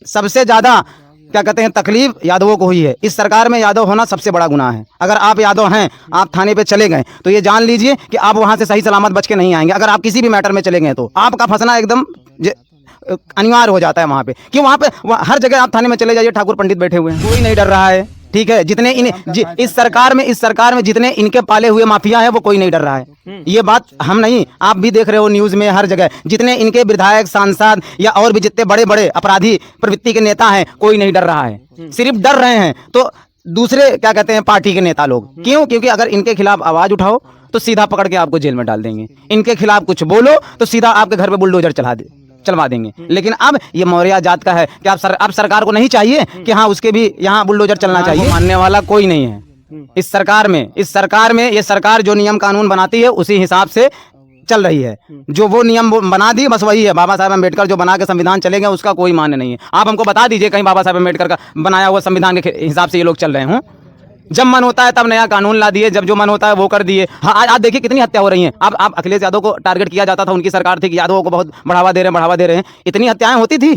सबसे ज़्यादा क्या कहते हैं तकलीफ यादवों को हुई है। इस सरकार में यादव होना सबसे बड़ा गुनाह है। अगर आप यादव हैं, आप थाने पे चले गए तो ये जान लीजिए कि आप वहाँ से सही सलामत बच के नहीं आएंगे। अगर आप किसी भी मैटर में चले गए तो आपका फंसना एकदम अनिवार्य हो जाता है वहाँ पे। क्यों वहाँ पे हर जगह आप थाने में चले जाइए, ठाकुर पंडित बैठे हुए हैं, कोई नहीं डर रहा है। ठीक है, जितने इस सरकार में जितने इनके पाले हुए माफिया है वो कोई नहीं डर रहा है। ये बात हम नहीं, आप भी देख रहे हो न्यूज में हर जगह, जितने इनके विधायक, सांसद या और भी जितने बड़े बड़े अपराधी प्रवृत्ति के नेता हैं, कोई नहीं डर रहा है। सिर्फ डर रहे हैं तो दूसरे क्या कहते हैं पार्टी के नेता लोग। क्यों? क्योंकि अगर इनके खिलाफ आवाज उठाओ तो सीधा पकड़ के आपको जेल में डाल देंगे। इनके खिलाफ कुछ बोलो तो सीधा आपके घर पे बुलडोजर चलवा देंगे। लेकिन अब ये मौर्य जात का है कि अब सरकार को नहीं चाहिए कि हाँ उसके भी यहाँ बुलडोजर चलना चाहिए। मानने वाला कोई नहीं है इस सरकार में। ये सरकार जो नियम कानून बनाती है उसी हिसाब से चल रही है। जो वो नियम बना दी बस वही है। बाबा साहब अम्बेडकर जो बना के संविधान चले गए उसका कोई मान्य नहीं है। आप हमको बता दीजिए कहीं बाबा साहब अम्बेडकर का बनाया हुआ संविधान के हिसाब से ये लोग चल रहे हों। जब मन होता है तब नया कानून ला दिए, जब जो मन होता है वो कर दिए। हाँ, आज देखिए कितनी हत्या हो रही हैं। अब आप अखिलेश यादव को टारगेट किया जाता था, उनकी सरकार थी कि यादवों को बहुत बढ़ावा दे रहे हैं। इतनी हत्याएं होती थी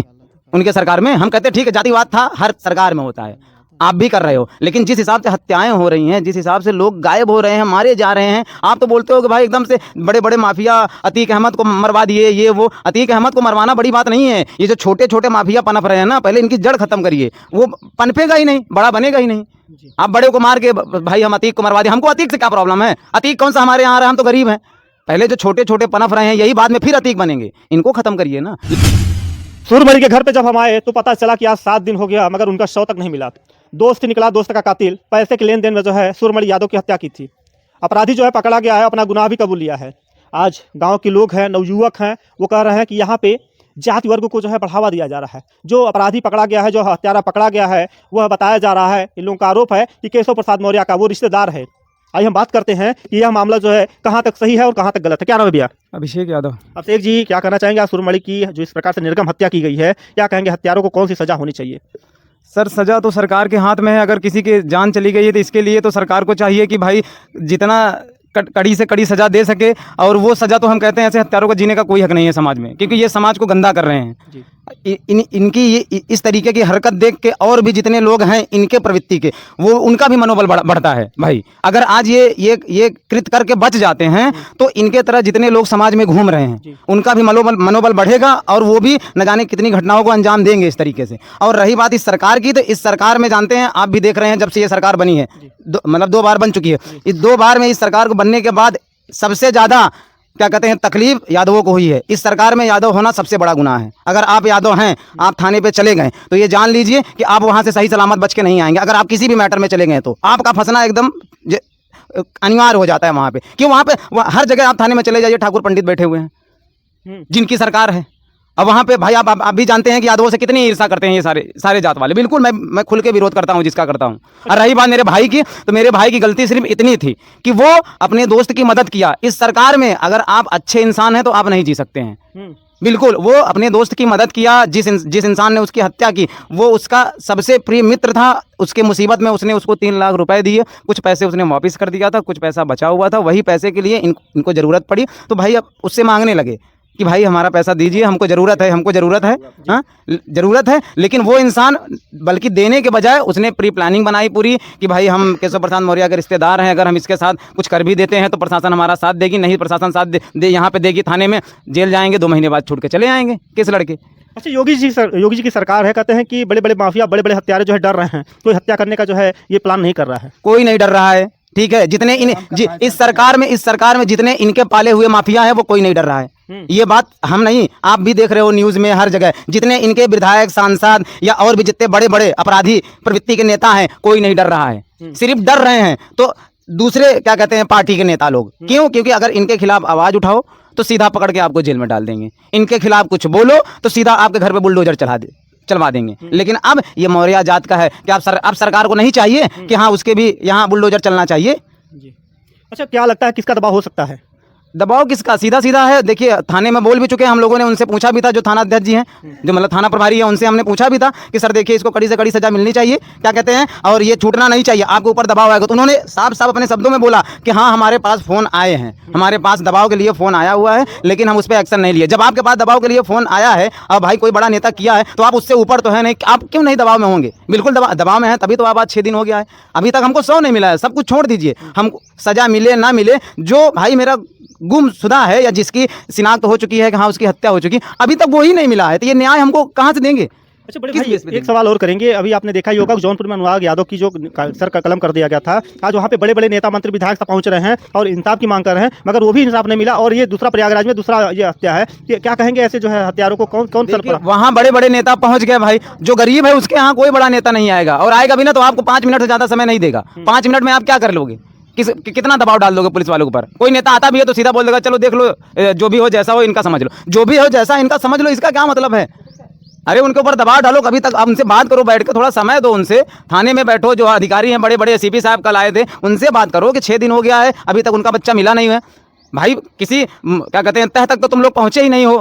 उनके सरकार में। हम कहते ठीक है, जातिवाद था, हर सरकार में होता है, आप भी कर रहे हो। लेकिन जिस हिसाब से हत्याएं हो रही हैं, जिस हिसाब से लोग गायब हो रहे हैं, मारे जा रहे हैं, आप तो बोलते हो कि भाई एकदम से बड़े बड़े माफिया अतीक अहमद को मरवा दिए, ये वो। अतीक अहमद को मरवाना बड़ी बात नहीं है। ये जो छोटे छोटे माफिया पनप रहे हैं ना, पहले इनकी जड़ खत्म करिए, वो पनपेगा ही नहीं, बड़ा बनेगा ही नहीं। आप बड़े को मार के भाई हम अतीक को मरवा दिए, हमको अतीक से क्या प्रॉब्लम है? अतीक कौन सा हमारे यहाँ आ रहा है? हम तो गरीब हैं। पहले जो छोटे छोटे पनप रहे हैं यही बाद में फिर अतीक बनेंगे, इनको खत्म करिए ना। सूरमणि के घर पे जब हम आए तो पता चला कि आज 7 दिन हो गया मगर उनका शव तक नहीं मिला। दोस्त निकला, दोस्त का कातिल पैसे के लेन देन में जो है सूरमणि यादव की हत्या की थी। अपराधी जो है पकड़ा गया है, अपना गुनाह भी कबूल लिया है। आज गांव के लोग हैं, नवयुवक हैं, वो कह रहे हैं कि यहाँ पे जाति वर्ग को जो है बढ़ावा दिया जा रहा है। जो अपराधी पकड़ा गया है, जो हत्यारा पकड़ा गया है, वह बताया जा रहा है, इन लोगों का आरोप है कि केशव प्रसाद मौर्य का वो रिश्तेदार है। आइए हम बात करते हैं कि यह मामला जो है कहाँ तक सही है और कहाँ तक गलत है। क्या नाम है भैया? अभिषेक यादव। अभिषेक जी, क्या कहना चाहेंगे आप सूरमणि की जो इस प्रकार से निर्गम हत्या की गई है? क्या कहेंगे, हत्यारों को कौन सी सजा होनी चाहिए? सर, सज़ा तो सरकार के हाथ में है। अगर किसी की जान चली गई है तो इसके लिए तो सरकार को चाहिए कि भाई जितना कड़ी से कड़ी सज़ा दे सके। और वो सज़ा तो हम कहते हैं ऐसे हत्यारों को जीने का कोई हक नहीं है समाज में, क्योंकि ये समाज को गंदा कर रहे हैं। इनकी ये इस तरीके की हरकत देख के और भी जितने लोग हैं इनके प्रवृत्ति के, वो उनका भी मनोबल बढ़ता है। भाई अगर आज ये कृत करके बच जाते हैं तो इनके तरह जितने लोग समाज में घूम रहे हैं उनका भी मनोबल बढ़ेगा और वो भी न जाने कितनी घटनाओं को अंजाम देंगे इस तरीके से। और रही बात इस सरकार की, तो इस सरकार में जानते हैं, आप भी देख रहे हैं जब से ये सरकार बनी है, मतलब 2 बार बन चुकी है। इस 2 बार में इस सरकार को बनने के बाद सबसे ज़्यादा क्या कहते हैं तकलीफ यादवों को हुई है। इस सरकार में यादव होना सबसे बड़ा गुनाह है। अगर आप यादव हैं, आप थाने पे चले गए तो ये जान लीजिए कि आप वहाँ से सही सलामत बच के नहीं आएंगे। अगर आप किसी भी मैटर में चले गए तो आपका फंसना एकदम अनिवार्य हो जाता है वहाँ पे। क्यों? वहाँ पे हर जगह आप थाने में चले जाइए, ठाकुर पंडित बैठे हुए हैं जिनकी सरकार है। अब वहाँ पे भाई आप भी जानते हैं कि यादवों से कितनी ईर्ष्या करते हैं ये सारे जात वाले। बिल्कुल मैं खुल के विरोध करता हूँ जिसका करता हूँ। और रही बात मेरे भाई की, तो मेरे भाई की गलती सिर्फ इतनी थी कि वो अपने दोस्त की मदद किया। इस सरकार में अगर आप अच्छे इंसान हैं तो आप नहीं जी सकते हैं। बिल्कुल, वो अपने दोस्त की मदद किया। जिस इंसान ने उसकी हत्या की वो उसका सबसे प्रिय मित्र था। उसके मुसीबत में उसने उसको 3 लाख रुपए दिए, कुछ पैसे उसने वापस कर दिया था, कुछ पैसा बचा हुआ था। वही पैसे के लिए इनको ज़रूरत पड़ी तो भाई अब उससे मांगने लगे कि भाई हमारा पैसा दीजिए, हमको ज़रूरत है। हाँ, ज़रूरत है। लेकिन वो इंसान बल्कि देने के बजाय उसने प्री प्लानिंग बनाई पूरी कि भाई हम केशव प्रसाद मौर्य के रिश्तेदार हैं, अगर हम इसके साथ कुछ कर भी देते हैं तो प्रशासन हमारा साथ देगी, नहीं प्रशासन साथ दे यहाँ पे देगी, थाने में जेल जाएंगे, 2 महीने बाद छूट के चले आएंगे केस लड़के। अच्छा, योगी जी की सरकार है, कहते हैं कि बड़े बड़े माफिया, बड़े बड़े हत्यारे जो है डर रहे हैं, कोई हत्या करने का जो है ये प्लान नहीं कर रहा है। कोई नहीं डर रहा है। ठीक है, जितने इस सरकार में जितने इनके पाले हुए माफिया है वो कोई नहीं डर रहा है। ये बात हम नहीं, आप भी देख रहे हो न्यूज में हर जगह, जितने इनके विधायक, सांसद या और भी जितने बड़े बड़े अपराधी प्रवृत्ति के नेता हैं, कोई नहीं डर रहा है। सिर्फ डर रहे हैं तो दूसरे क्या कहते हैं पार्टी के नेता लोग। क्यों? क्योंकि अगर इनके खिलाफ आवाज उठाओ तो सीधा पकड़ के आपको जेल में डाल देंगे। इनके खिलाफ कुछ बोलो तो सीधा आपके घर पे बुलडोजर चलवा देंगे। लेकिन अब ये मौर्य जात का है कि अब सरकार को नहीं चाहिए कि हाँ उसके भी यहाँ बुलडोजर चलना चाहिए। अच्छा, क्या लगता है किसका दबाव हो सकता है? दबाव किसका, सीधा सीधा है। देखिए थाने में बोल भी चुके हैं, हम लोगों ने उनसे पूछा भी था, जो थाना अध्यक्ष जी हैं, जो मतलब थाना प्रभारी है, उनसे हमने पूछा भी था कि सर देखिए इसको कड़ी से कड़ी सजा मिलनी चाहिए, क्या कहते हैं, और ये छूटना नहीं चाहिए, आपके ऊपर दबाव आएगा। तो उन्होंने साफ साफ अपने शब्दों में बोला कि हाँ हमारे पास फ़ोन आए हैं, हमारे पास दबाव के लिए फ़ोन आया हुआ है, लेकिन हम उस पर एक्शन नहीं लिए। जब आपके पास दबाव के लिए फ़ोन आया है और भाई कोई बड़ा नेता किया है तो आप उससे ऊपर तो है नहीं, आप क्यों नहीं दबाव में होंगे? बिल्कुल दबाव में है, तभी तो आप आज 6 दिन हो गया है, अभी तक हमको 100 नहीं मिला है। सब कुछ छोड़ दीजिए, हमको सजा मिले ना मिले, जो भाई मेरा गुमशुदा है या जिसकी शिनाख्त हो चुकी है कि हाँ उसकी हत्या हो चुकी, अभी तक वो ही नहीं मिला है, तो ये न्याय हमको कहाँ से देंगे? अच्छा बड़े भाई, एक सवाल और करेंगे। अभी आपने देखा ही होगा जौनपुर में अनुराग यादव की जो सर का कलम कर दिया गया था, आज वहाँ पे बड़े बड़े नेता मंत्री विधायक पहुंच रहे हैं और इंसाफ की मांग कर रहे हैं, मगर वो भी इंसाफ नहीं मिला। और ये दूसरा प्रयागराज में दूसरा ये हत्या है, क्या कहेंगे ऐसे जो है हत्यारों को कौन सर पर? वहाँ बड़े बड़े नेता पहुंच गए भाई, जो गरीब है उसके यहाँ कोई बड़ा नेता नहीं आएगा, और आएगा भी ना तो आपको 5 मिनट से ज़्यादा समय नहीं देगा। 5 मिनट में आप क्या कर लोगे? कितना दबाव डाल दोगे पुलिस वालों के ऊपर? कोई नेता आता भी है तो सीधा बोल देगा चलो देख लो, जो भी हो जैसा हो इनका समझ लो, जो भी हो जैसा इनका समझ लो, इसका क्या मतलब है? अरे उनके ऊपर दबाव डालो, कभी तक आप उनसे बात करो, बैठ के थोड़ा समय दो उनसे, थाने में बैठो, जो अधिकारी हैं बड़े बड़े सीपी साहब कल आए थे, उनसे बात करो कि 6 दिन हो गया है अभी तक उनका बच्चा मिला नहीं है। भाई किसी क्या कहते हैं तह तक तो तुम लोग पहुंचे ही नहीं हो,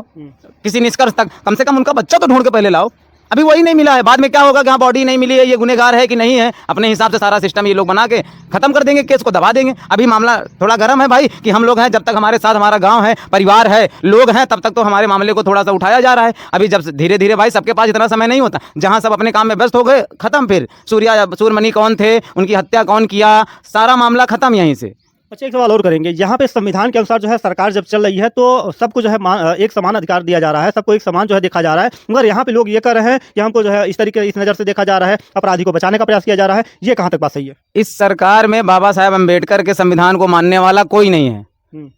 किसी निष्कर्ष तक, कम से कम उनका बच्चा तो ढूंढ के पहले लाओ। अभी वही नहीं मिला है, बाद में क्या होगा कि हाँ बॉडी नहीं मिली है, ये गुनहगार है कि नहीं है, अपने हिसाब से सारा सिस्टम ये लोग बना के खत्म कर देंगे, केस को दबा देंगे। अभी मामला थोड़ा गर्म है भाई, कि हम लोग हैं, जब तक हमारे साथ हमारा गांव है, परिवार है, लोग हैं, तब तक तो हमारे मामले को थोड़ा सा उठाया जा रहा है। अभी जब धीरे धीरे भाई सबके पास इतना समय नहीं होता, जहाँ सब अपने काम में व्यस्त हो गए, खत्म। फिर सूर्यमणि कौन थे, उनकी हत्या कौन किया, सारा मामला खत्म यहीं से। अच्छा एक सवाल और करेंगे, यहाँ पे संविधान के अनुसार जो है सरकार जब चल रही है तो सबको जो है एक समान अधिकार दिया जा रहा है, सबको एक समान जो है देखा जा रहा है, मगर यहाँ पे लोग ये कर रहे हैं कि हमको जो है इस तरीके इस नज़र से देखा जा रहा है, अपराधी को बचाने का प्रयास किया जा रहा है। ये कहाँ तक बात सही है? इस सरकार में बाबा साहेब अम्बेडकर के संविधान को मानने वाला कोई नहीं है।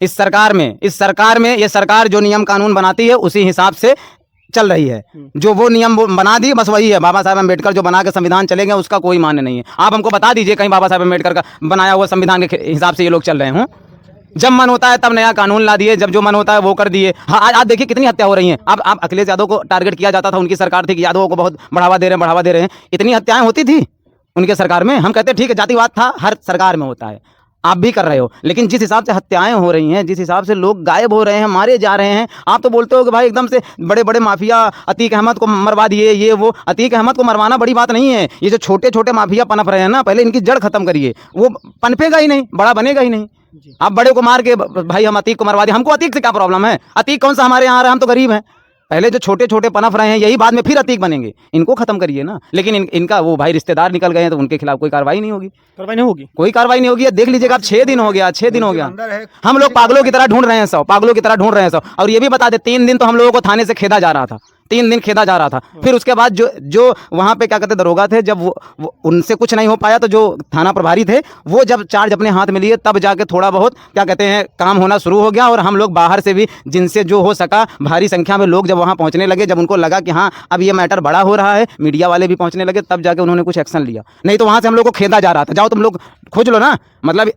इस सरकार में ये सरकार जो नियम कानून बनाती है उसी हिसाब से चल रही है, जो वो नियम बना दी बस वही है। बाबा साहेब अम्बेडकर जो बना के संविधान चलेंगे उसका कोई मान्य नहीं है। आप हमको बता दीजिए कहीं बाबा साहेब अम्बेडकर का बनाया हुआ संविधान के हिसाब से ये लोग चल रहे हों। जब मन होता है तब नया कानून ला दिए, जब जो मन होता है वो कर दिए। हाँ आज देखिए कितनी हत्या हो रही हैं। अब आप अखिलेश यादव को टारगेट किया जाता था, उनकी सरकार थी कि यादवों को बहुत बढ़ावा दे रहे हैं, इतनी हत्याएं होती थी उनके सरकार में। हम कहते ठीक है जातिवाद था, हर सरकार में होता है, आप भी कर रहे हो, लेकिन जिस हिसाब से हत्याएं हो रही हैं, जिस हिसाब से लोग गायब हो रहे हैं, मारे जा रहे हैं, आप तो बोलते हो कि भाई एकदम से बड़े बड़े माफिया अतीक अहमद को मरवा दिए, ये वो। अतीक अहमद को मरवाना बड़ी बात नहीं है, ये जो छोटे छोटे माफिया पनप रहे हैं ना, पहले इनकी जड़ खत्म करिए, वो पनपेगा ही नहीं, बड़ा बनेगा ही नहीं। आप बड़े को मार के भाई हम अतीक को मरवा दिए, हमको अतीक से क्या प्रॉब्लम है? अतीक कौन सा हमारे यहाँ आ रहा है, हम तो गरीब हैं। पहले जो छोटे छोटे पनप रहे हैं यही बाद में फिर अतीक बनेंगे, इनको खत्म करिए ना। लेकिन इनका वो भाई रिश्तेदार निकल गए हैं तो उनके खिलाफ कोई कार्रवाई नहीं होगी, कोई कार्रवाई नहीं होगी। देख लीजिएगा आप 6 दिन हो गया, 6 दिन हो गया, हम लोग पागलों की तरह ढूंढ रहे हैं, 100 पागलों की तरह ढूंढ रहे हैं 100। और ये भी बता दे 3 दिन तो हम लोगों को थाने से खेदा जा रहा था, 3 दिन खेदा जा रहा था। फिर उसके बाद जो वहाँ पे क्या कहते दरोगा थे, जब वो उनसे कुछ नहीं हो पाया तो जो थाना प्रभारी थे वो जब चार्ज अपने हाथ में लिए तब जाके थोड़ा बहुत क्या कहते हैं काम होना शुरू हो गया। और हम लोग बाहर से भी जिनसे जो हो सका, भारी संख्या में लोग जब वहाँ पहुँचने लगे, जब उनको लगा कि हाँ अब ये मैटर बड़ा हो रहा है, मीडिया वाले भी पहुँचने लगे, तब जाके उन्होंने कुछ एक्शन लिया। नहीं तो वहाँ से हम लोग को खेदा जा रहा था, जाओ तुम लोग खोज लो ना। मतलब